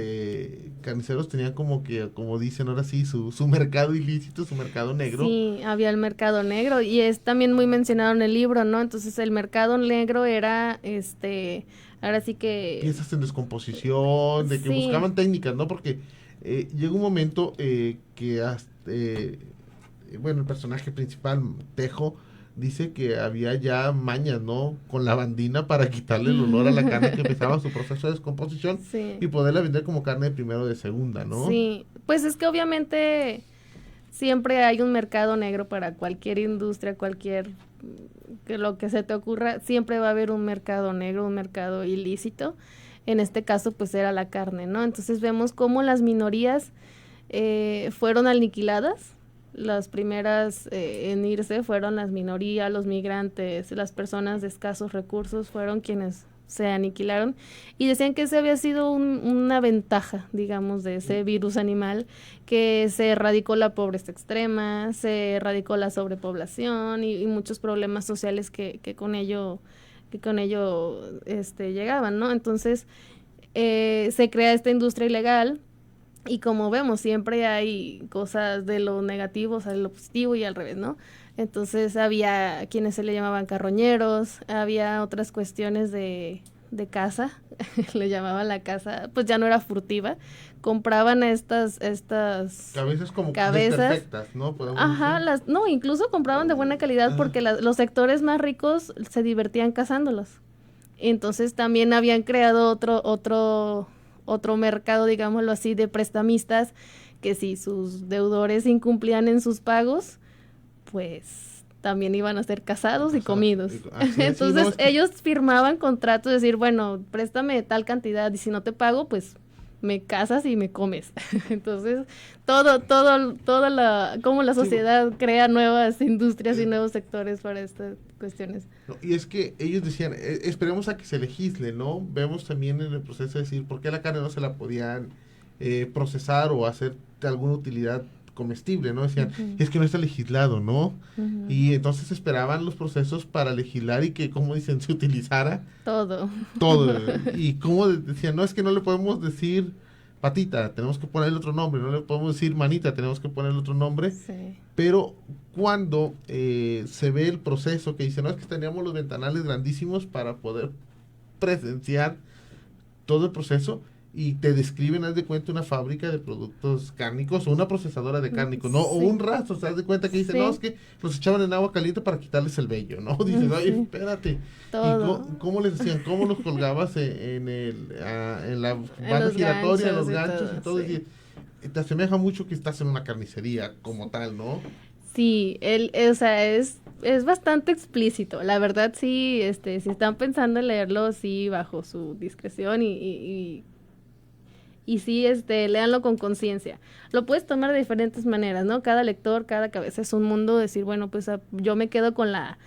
carniceros tenían como dicen ahora sí, su mercado ilícito, su mercado negro. Sí, había el mercado negro y es también muy mencionado en el libro, ¿no? Entonces el mercado negro era, ahora sí que... piezas en descomposición, de que sí, buscaban técnicas, ¿no? Porque llegó un momento que hasta, bueno, el personaje principal, Tejo, dice que había ya mañas, ¿no? Con lavandina para quitarle el olor a la carne que empezaba su proceso de descomposición, sí, y poderla vender como carne de primera o de segunda, ¿no? Sí, pues es que obviamente siempre hay un mercado negro para cualquier industria, que lo que se te ocurra, siempre va a haber un mercado negro, un mercado ilícito. En este caso, pues era la carne, ¿no? Entonces vemos cómo las minorías fueron aniquiladas. Las primeras en irse fueron las minorías, los migrantes, las personas de escasos recursos fueron quienes se aniquilaron y decían que ese había sido una ventaja, digamos, de ese virus animal, que se erradicó la pobreza extrema, se erradicó la sobrepoblación y muchos problemas sociales que con ello llegaban, ¿no? Entonces se crea esta industria ilegal. Y como vemos, siempre hay cosas de lo negativo, o sea, de lo positivo y al revés, ¿no? Entonces había quienes se le llamaban carroñeros, había otras cuestiones de caza, le llamaban la caza, pues ya no era furtiva, compraban estas cabezas como perfectas, ¿no? Ajá, no, incluso compraban de buena calidad porque los sectores más ricos se divertían cazándolos. Entonces también habían creado otro mercado, digámoslo así, de prestamistas, que si sus deudores incumplían en sus pagos, pues también iban a ser cazados y comidos. Entonces ellos firmaban contratos, decir, bueno, préstame tal cantidad y si no te pago, pues me casas y me comes. Entonces, cómo la sociedad crea nuevas industrias y nuevos sectores para estas cuestiones. No, y es que ellos decían, esperemos a que se legisle, ¿no? Vemos también en el proceso de decir, ¿por qué la carne no se la podían procesar o hacer de alguna utilidad comestible, ¿no? Decían, es que no está legislado, ¿no? Y entonces esperaban los procesos para legislar y que, como dicen, se utilizara todo. Y como decían, no, es que no le podemos decir patita, tenemos que ponerle otro nombre, no le podemos decir manita, tenemos que ponerle otro nombre. Sí. Pero cuando se ve el proceso que dicen, no, es que teníamos los ventanales grandísimos para poder presenciar todo el proceso, y te describen, haz de cuenta, una fábrica de productos cárnicos o una procesadora de cárnicos, ¿no? Sí. O un rastro, haz de cuenta que dicen, no, es que los echaban en agua caliente para quitarles el vello, ¿no? Dicen, oye, espérate. Todo. ¿Y cómo les decían? ¿Cómo los colgabas en la banda giratoria, los ganchos y todo? Sí. Y te asemeja mucho que estás en una carnicería como tal, ¿no? Sí, o sea, es bastante explícito. La verdad, sí, si están pensando en leerlo, sí, bajo su discreción y sí, léanlo con conciencia. Lo puedes tomar de diferentes maneras, ¿no? Cada lector, cada cabeza es un mundo, decir, bueno, pues yo me quedo con la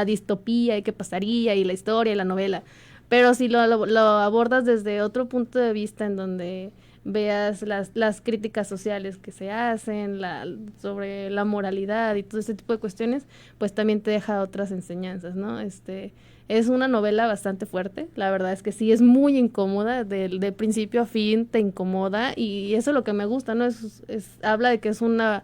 distopía y qué pasaría y la historia y la novela. pero si lo abordas desde otro punto de vista en donde veas las críticas sociales que se hacen, sobre la moralidad y todo ese tipo de cuestiones, pues también te deja otras enseñanzas, ¿no? Es una novela bastante fuerte, la verdad es que sí, es muy incómoda, de principio a fin te incomoda, y eso es lo que me gusta, ¿no? Habla de que es una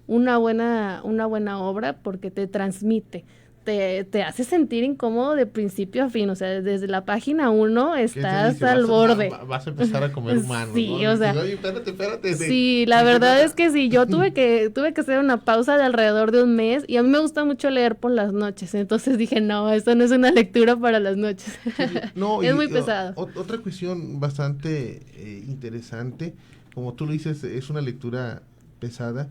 buena obra porque te transmite. Te hace sentir incómodo de principio a fin, o sea, desde la página 1 estás al borde. Vas a empezar a comer humano, sí, ¿no? O sea, oye, espérate. Sí, la verdad es que sí, yo tuve que hacer una pausa de alrededor de un mes, y a mí me gusta mucho leer por las noches, entonces dije, no, esto no es una lectura para las noches. Sí, no, es muy pesado. Otra cuestión bastante interesante, como tú lo dices, es una lectura pesada,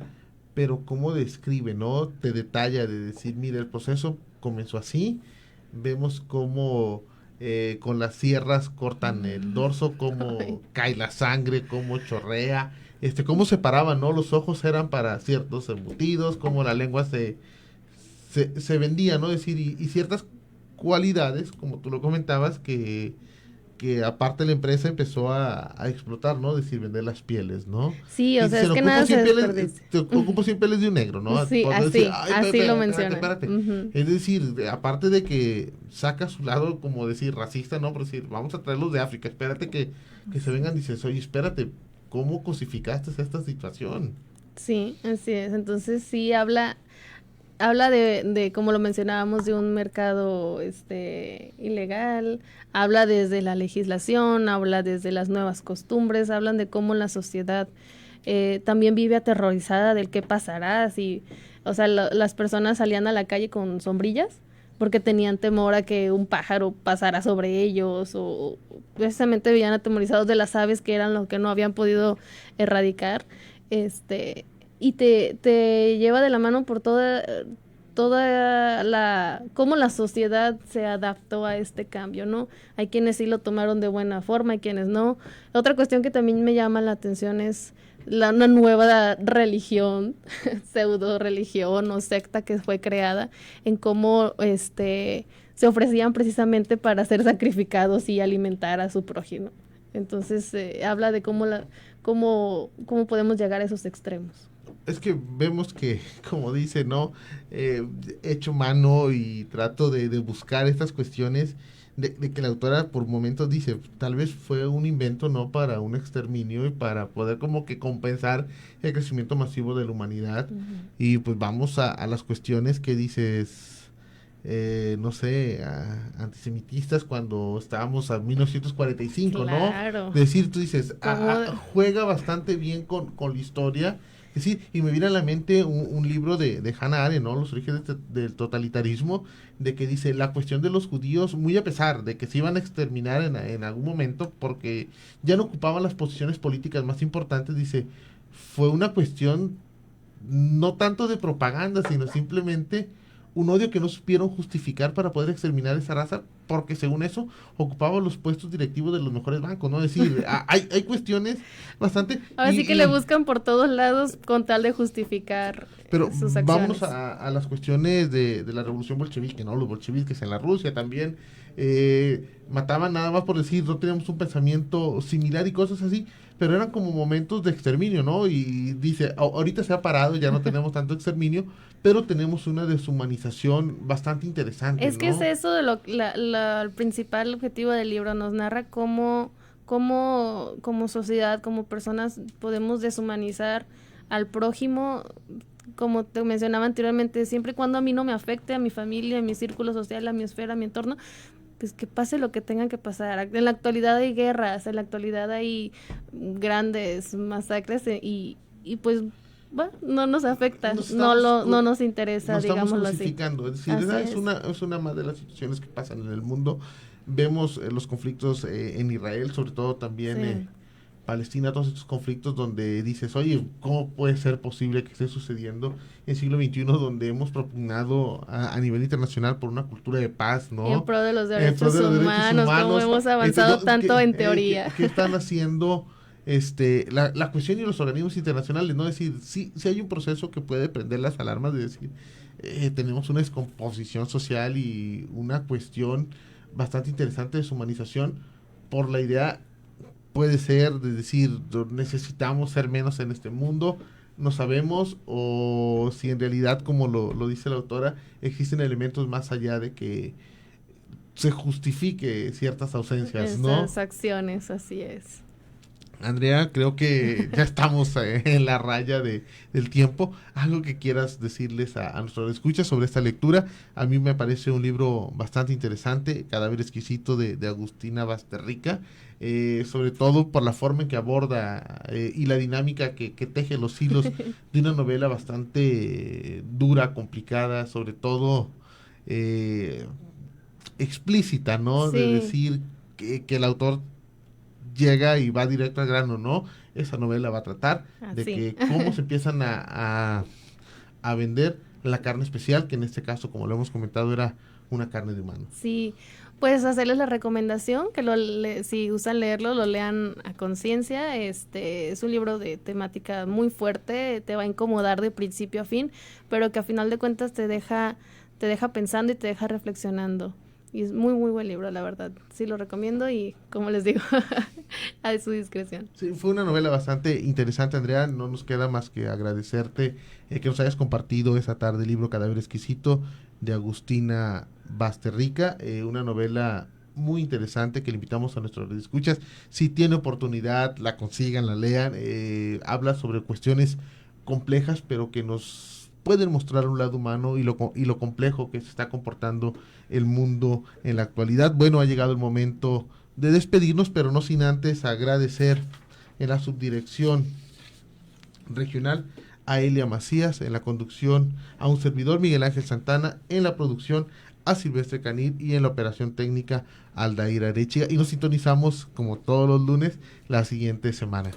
pero cómo describe, ¿no? Te detalla de decir, mira, el proceso comenzó así, vemos cómo con las sierras cortan el dorso, cómo cae la sangre, cómo chorrea, cómo se paraban, ¿no? Los ojos eran para ciertos embutidos, cómo la lengua se vendía, ¿no? Es decir, y ciertas cualidades, como tú lo comentabas, que aparte la empresa empezó a explotar, ¿no? Es decir, vender las pieles, ¿no? Sí, o sea, es que nada se desperdicia. Te ocupo 100 pieles de un negro, ¿no? Sí, así lo menciona. Espérate. Es decir, aparte de que saca su lado, como decir, racista, ¿no? Por decir, vamos a traerlos de África, espérate que se vengan, dices, oye, espérate, ¿cómo cosificaste esta situación? Sí, así es. Entonces sí habla de, como lo mencionábamos, de un mercado ilegal, habla desde la legislación, habla desde las nuevas costumbres, hablan de cómo la sociedad también vive aterrorizada del qué pasará, o sea, las personas salían a la calle con sombrillas porque tenían temor a que un pájaro pasara sobre ellos, o precisamente veían atemorizados de las aves, que eran lo que no habían podido erradicar, y te lleva de la mano por toda cómo la sociedad se adaptó a este cambio, ¿no? Hay quienes sí lo tomaron de buena forma, hay quienes no. Otra cuestión que también me llama la atención es una nueva religión, pseudo religión o secta que fue creada, en cómo se ofrecían precisamente para ser sacrificados y alimentar a su prójimo. Entonces habla de cómo podemos llegar a esos extremos. Es que vemos que, como dice, ¿no? Hecho mano y trato de buscar estas cuestiones de que la autora por momentos dice, tal vez fue un invento, ¿no? Para un exterminio y para poder como que compensar el crecimiento masivo de la humanidad. Y pues vamos a las cuestiones que dices, no sé, antisemitistas cuando estábamos a 1945, claro. ¿no? Decir, tú dices, juega bastante bien con la historia. Sí, y me viene a la mente un libro de Hannah Arendt, ¿no? Los orígenes del totalitarismo, de que dice, la cuestión de los judíos, muy a pesar de que se iban a exterminar en algún momento, porque ya no ocupaban las posiciones políticas más importantes, dice, fue una cuestión no tanto de propaganda, sino simplemente un odio que no supieron justificar para poder exterminar esa raza, porque según eso ocupaban los puestos directivos de los mejores bancos, ¿no? Es decir, hay cuestiones bastante... Ahora sí que le buscan por todos lados con tal de justificar sus acciones. Vámonos a las cuestiones de la revolución bolchevique, ¿no? Los bolcheviques en la Rusia también mataban nada más por decir, no teníamos un pensamiento similar y cosas así, pero eran como momentos de exterminio, ¿no? Y dice, ahorita se ha parado, ya no tenemos tanto exterminio, pero tenemos una deshumanización bastante interesante, Es que es eso de el principal objetivo del libro, nos narra cómo como sociedad, como personas, podemos deshumanizar al prójimo, como te mencionaba anteriormente, siempre y cuando a mí no me afecte, a mi familia, a mi círculo social, a mi esfera, a mi entorno, pues que pase lo que tenga que pasar. En la actualidad hay guerras, en la actualidad hay grandes masacres y pues bueno, no nos afecta, no nos interesa, digámoslo así. Es decir, es una más de las situaciones que pasan en el mundo. Vemos los conflictos en Israel, sobre todo también Palestina, todos estos conflictos donde dices, oye, ¿cómo puede ser posible que esté sucediendo en el siglo XXI, donde hemos propugnado a nivel internacional por una cultura de paz, ¿no? En pro de los derechos humanos, cómo hemos avanzado tanto en teoría. ¿Qué están haciendo la cuestión y los organismos internacionales, ¿no? Es decir, sí hay un proceso que puede prender las alarmas de decir, tenemos una descomposición social y una cuestión bastante interesante, deshumanización, por la idea, puede ser, de decir, necesitamos ser menos en este mundo, no sabemos, o si en realidad, como lo dice la autora, existen elementos más allá de que se justifique ciertas ausencias, ¿no? Esas acciones, así es. Andrea, creo que ya estamos en la raya del tiempo. ¿Algo que quieras decirles a nuestros escuchas sobre esta lectura? A mí me parece un libro bastante interesante, Cadáver Exquisito de Agustina Basterrica, sobre todo por la forma en que aborda y la dinámica que teje los hilos de una novela bastante dura, complicada, sobre todo explícita, ¿no? Sí. De decir que el autor llega y va directo al grano, ¿no? Esa novela va a tratar de que cómo se empiezan a vender la carne especial, que en este caso, como lo hemos comentado, era una carne de humano. Sí, pues hacerles la recomendación, que si gustan leerlo, lo lean a conciencia. Es un libro de temática muy fuerte, te va a incomodar de principio a fin, pero que a final de cuentas te deja pensando y te deja reflexionando. Y es muy, muy buen libro, la verdad. Sí, lo recomiendo y, como les digo, a su discreción. Sí, fue una novela bastante interesante, Andrea. No nos queda más que agradecerte que nos hayas compartido esta tarde el libro Cadáver Exquisito de Agustina Basterrica. Una novela muy interesante que le invitamos a nuestros escuchas. Si tiene oportunidad, la consigan, la lean. Habla sobre cuestiones complejas, pero que nos pueden mostrar un lado humano y lo complejo que se está comportando el mundo en la actualidad. Bueno, ha llegado el momento de despedirnos, pero no sin antes agradecer en la subdirección regional a Elia Macías, en la conducción a un servidor, Miguel Ángel Santana, en la producción a Silvestre Canil y en la operación técnica Aldair Arechiga. Y nos sintonizamos como todos los lunes la siguiente semana.